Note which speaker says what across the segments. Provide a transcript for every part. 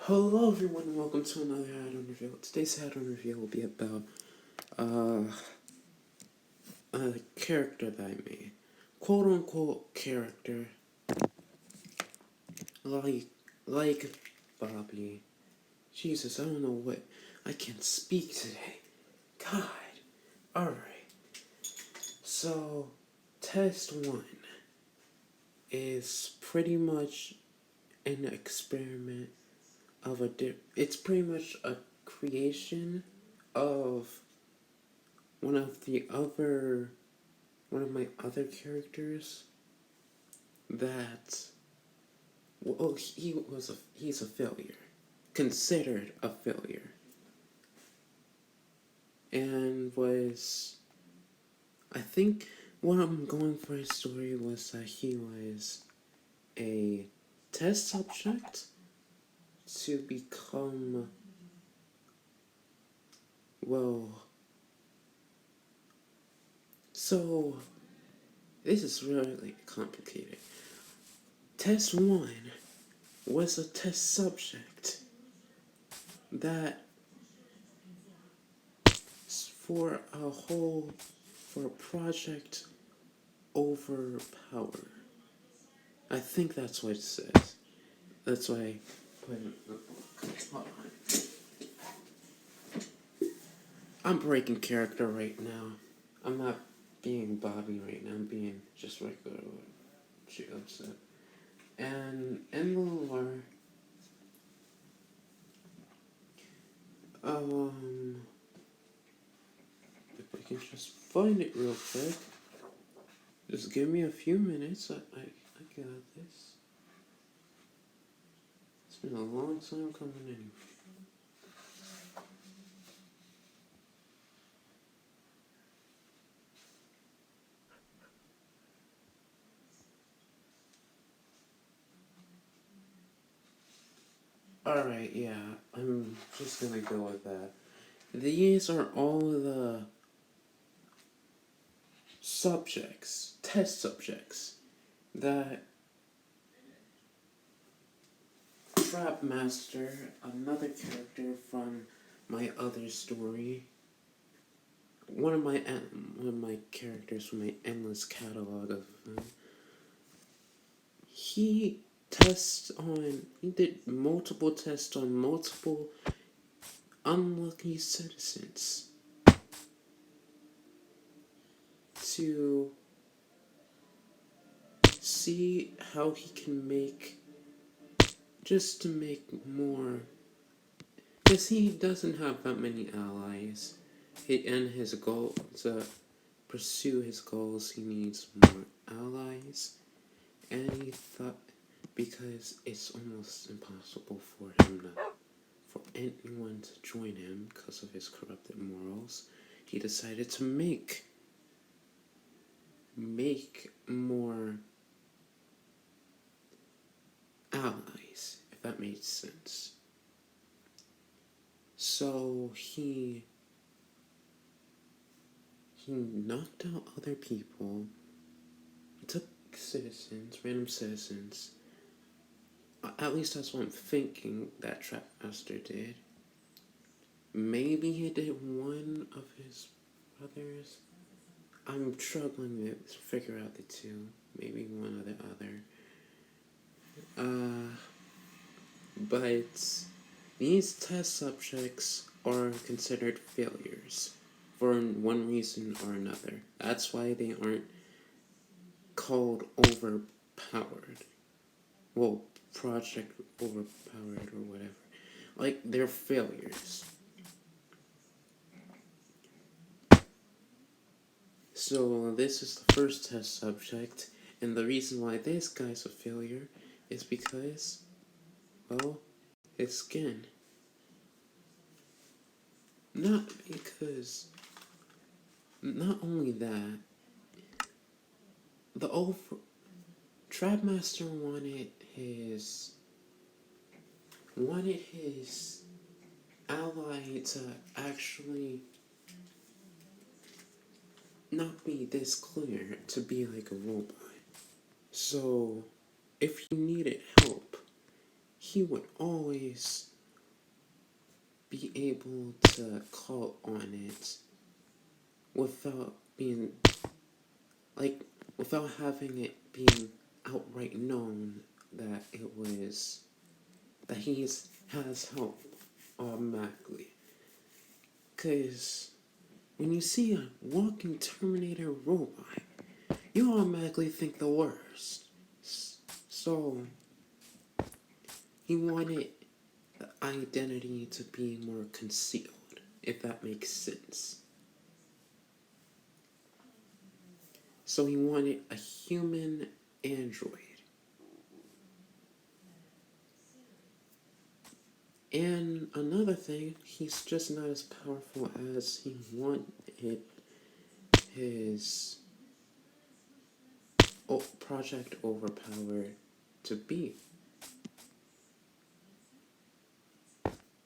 Speaker 1: Hello everyone and welcome to another Addon review. Today's Addon review will be about a character that I made. Quote unquote character. Like Bobby. Jesus, I don't know what I can't speak today. God. Alright. So test 1 is pretty much an experiment of it's pretty much a creation of one of my other characters that, well, he's a failure, considered a failure, and I think what I'm going for his story was that he was a test subject to become, so this is really complicated. Test 1 was a test subject that for Project Overpower. I think that's what it says. That's why I put it in the book. Hold on. I'm breaking character right now. I'm not being Bobby right now. I'm being just regular Joseph. And in the lore, if I can just find it real quick. Just give me a few minutes. I got this. It's been a long time coming in. Alright, yeah, I'm just gonna go with that. These are all the test subjects, that Trap Master, another character from my other story, one of my characters from my endless catalog of he did multiple tests on multiple unlucky citizens to see how he can make more, because he doesn't have that many allies. And his goal to pursue his goals, he needs more allies. And he thought, because it's almost impossible for anyone to join him because of his corrupted morals, he decided to make more allies, if that made sense. So he knocked out other people, took random citizens. At least that's what I'm thinking that Trap Master did. Maybe he did one of his brothers. I'm struggling to figure out the two. Maybe one or the other. But these test subjects are considered failures for one reason or another. That's why they aren't called overpowered. Well, Project Overpowered or whatever. Like, they're failures. So this is the first test subject, and the reason why this guy's a failure is because, well, his skin. Not only that, Trap Master wanted his ally to actually not be this clear, to be like a robot. So if he needed help, he would always be able to call on it without being, like, without having it being outright known that that has help automatically. Because when you see a walking Terminator robot, you automatically think the worst. So, he wanted the identity to be more concealed, if that makes sense. So he wanted a human android. And another thing, he's just not as powerful as he wanted his Project Overpower to be.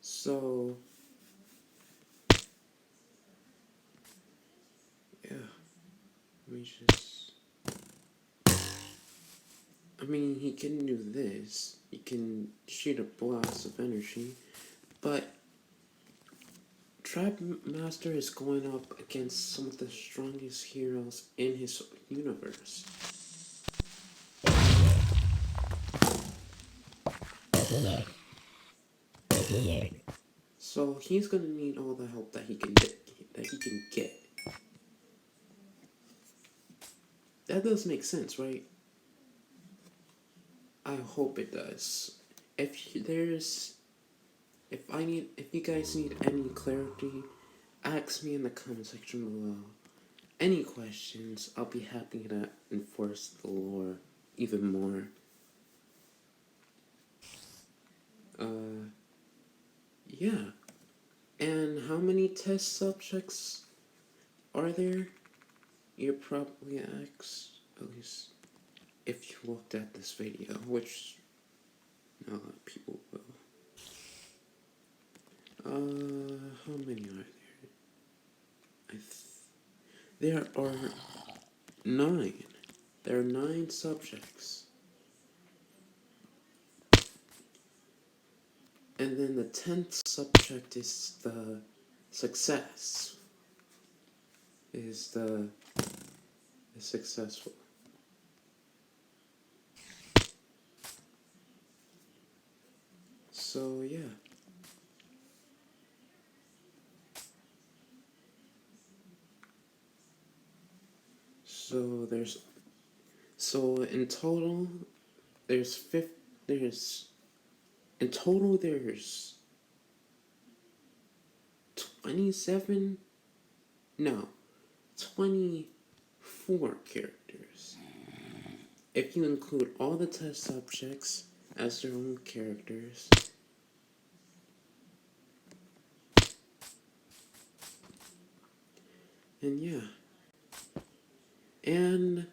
Speaker 1: So, yeah, he can do this. He can shoot a blast of energy, but Trap Master is going up against some of the strongest heroes in his universe. So he's gonna need all the help that he can get. That does make sense, right? I hope it does. If you guys need any clarity, ask me in the comment section below. Any questions, I'll be happy to enforce the lore even more. Yeah. And how many test subjects are there? You're probably asked, at least if you looked at this video, which not a lot of people will. How many are there? There are 9. There are 9 subjects. And then the 10th subject is the success. Is the successful. So, yeah. So in total, there's 27, no, 24 characters. If you include all the test subjects as their own characters. And yeah. And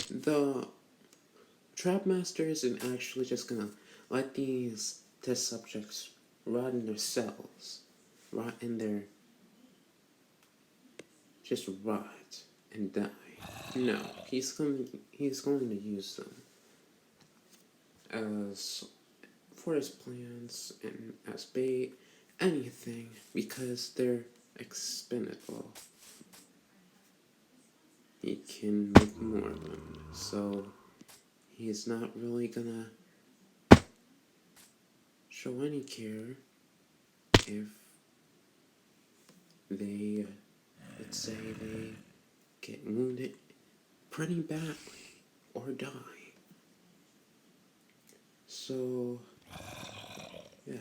Speaker 1: the Trap Master isn't actually just gonna let these test subjects rot in their cells. Just rot and die. No, he's going to use them as for his plans and as bait, anything, because they're expendable. He can make more of them, so he's not really gonna show any care if they, let's say they get wounded pretty badly or die. So, yeah.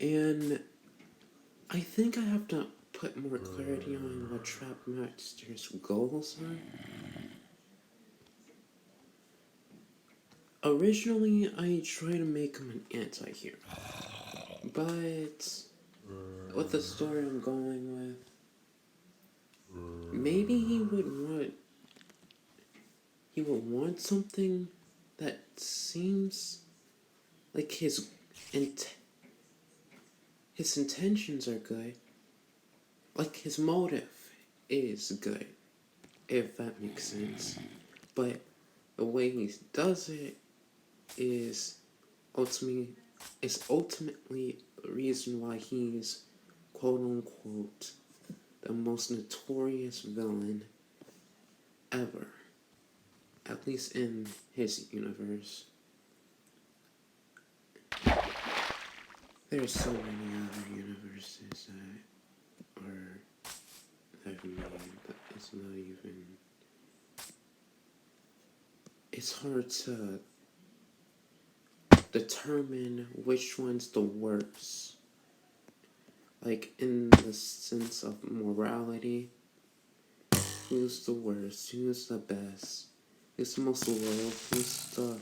Speaker 1: And I think I have to put more clarity on what Trap Master's goals are. Originally, I tried to make him an anti-hero, but with the story I'm going with, maybe he would want something that seems like his intentions are good, like his motive is good, if that makes sense. But the way he does it is ultimately the reason why he's quote unquote the most notorious villain ever. At least in his universe. There's so many other universes that I've made that it's not even. It's hard to determine which one's the worst. Like, in the sense of morality, who's the worst, who's the best, who's the most loyal, who's the,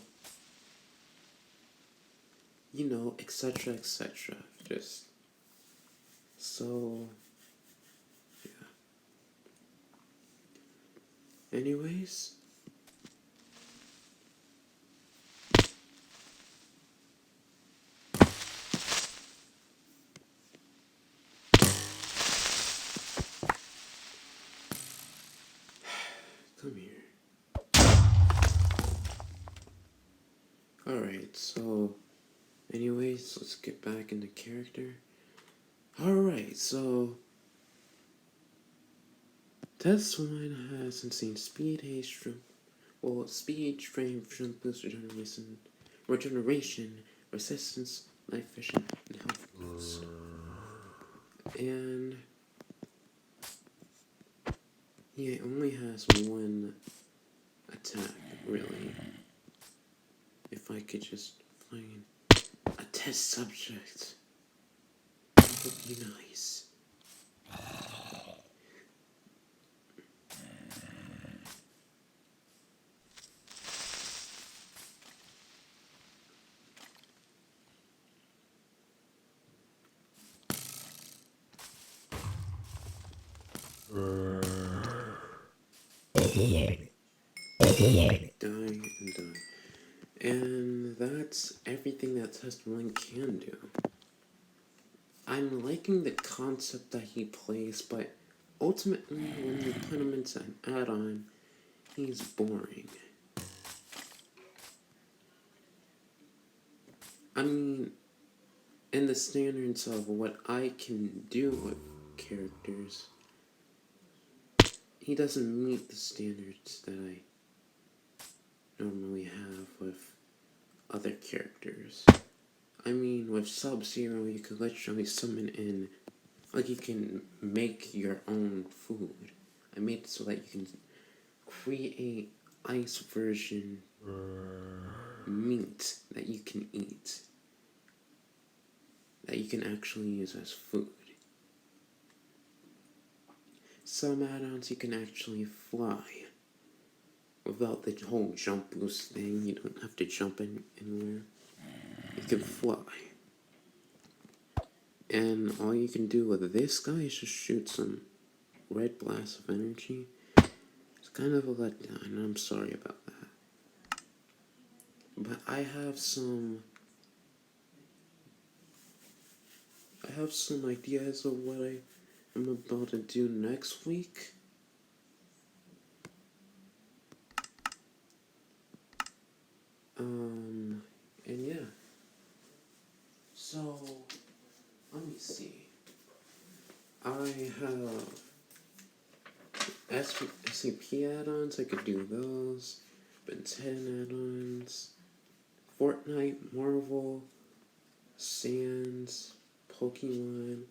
Speaker 1: etc., etc. Just, so, yeah. Anyways, come here. Alright, so, anyways, let's get back into character. Alright, so, this one has insane speed, haste, speed, strength, jump boost, regeneration, resistance, life vision, and health boost. And he only has one attack, really. If I could just find a test subject, that would be nice. Die and die. And that's everything that Test 1 can do. I'm liking the concept that he plays, but ultimately when you put him into an add-on, he's boring. I mean, in the standards of what I can do with characters, he doesn't meet the standards that I normally have with other characters. I mean, with Sub-Zero, you could literally summon in, like, you can make your own food. I made it so that you can create ice version meat that you can eat, that you can actually use as food. Some add-ons you can actually fly. Without the whole jump boost thing, you don't have to jump anywhere. You can fly. And all you can do with this guy is just shoot some red blasts of energy. It's kind of a letdown, and I'm sorry about that. But I have some ideas of what I am about to do next week. And yeah. So, let me see. I have SCP add-ons, I could do those. Ben 10 add-ons. Fortnite, Marvel, Sans, Pokemon,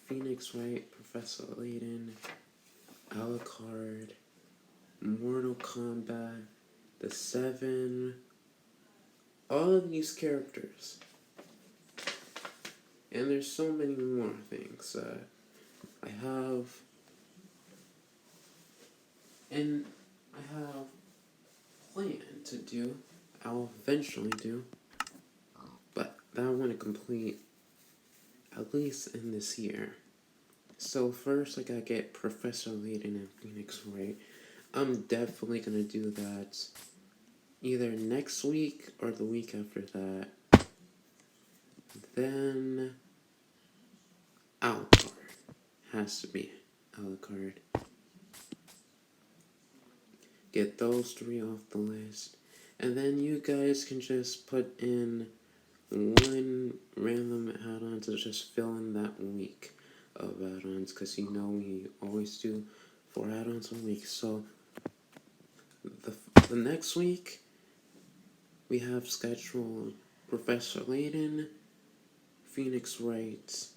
Speaker 1: Phoenix Wright, Professor Layton, Alucard, Mortal Kombat, The Seven, all of these characters. And there's so many more things I have planned to do. I'll eventually do. But that I want to complete at least in this year. So first I gotta get Professor Layton and Phoenix Wright. I'm definitely gonna do that either next week or the week after that. Then Alucard. Has to be Alucard. get those 3 off the list. And then you guys can just put in one random add-on to just fill in that week of add-ons, because you know we always do 4 add-ons a week. So the next week we have scheduled Professor Layton, Phoenix Wright's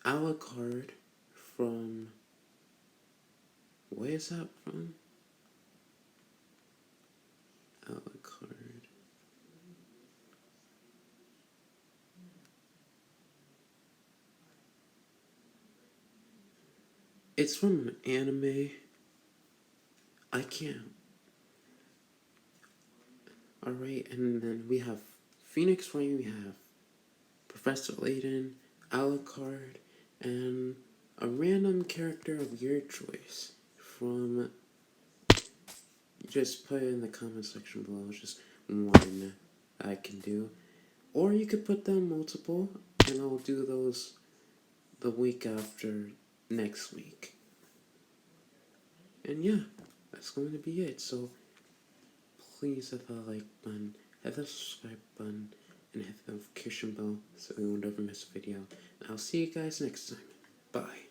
Speaker 1: a la carte from, where is that from? A la carte. It's from an anime. I can't. Alright, and then we have Phoenix Wright, we have Professor Layton, a la carte, and a random character of your choice from, just put it in the comment section below, just one I can do. Or you could put down multiple, and I'll do those the week after next week. And yeah, that's going to be it. So please hit the like button, hit the subscribe button, and hit the notification bell so you won't ever miss a video. And I'll see you guys next time. Bye.